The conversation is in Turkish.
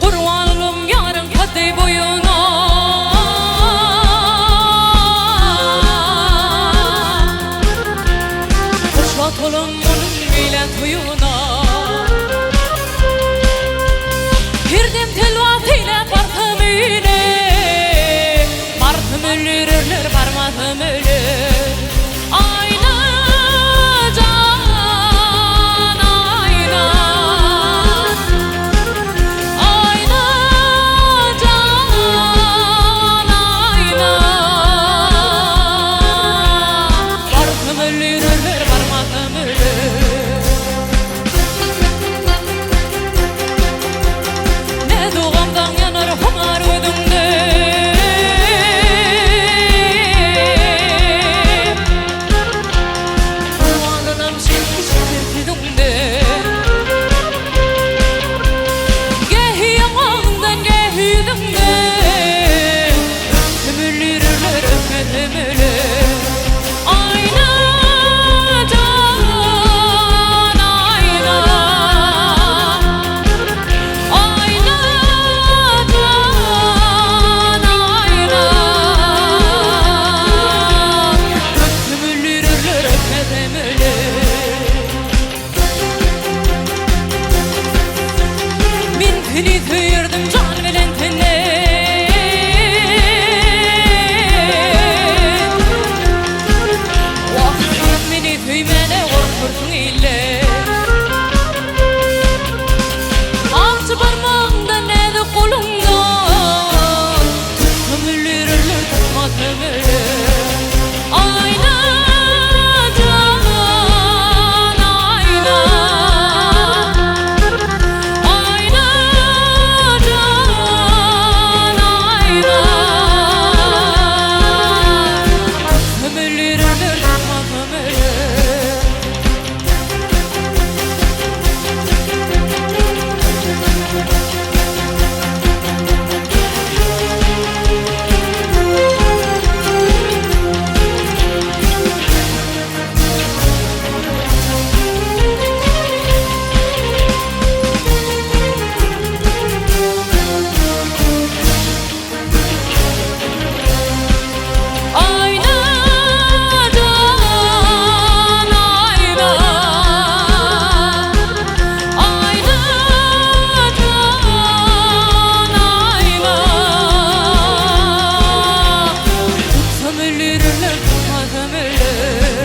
Kurbanlım yarın kadeh boyuna, hoşvat olun onun bile toyuna. Girdim telvatıyla partım ile, partım ölür parmatım ölür. Ayna can ayna, ayna can ayna. Partım ölür parmatım ölür. Ne doğamdan yanar homar ödümde, kurbanınam şimdi şirketidimde. Gehi yanağından gehi yüdümde, ömürlürler öpmedim ölür. Ayna can ayna, ayna can ayna. Ömürlürler öpmedim ölür. Min tini tüyürdüm can bilen tenne, vakit mini tüymene korkursun ille. Alçı parmağımda neydi kolumda, ömürlürler tutmadım ölür. Ayna can ayna, ayna can ayna. Ömürlürler tutmadım ölür. Ayna can ayna, ayna can ayna. Tutsam ölürler, tutmasam ölür.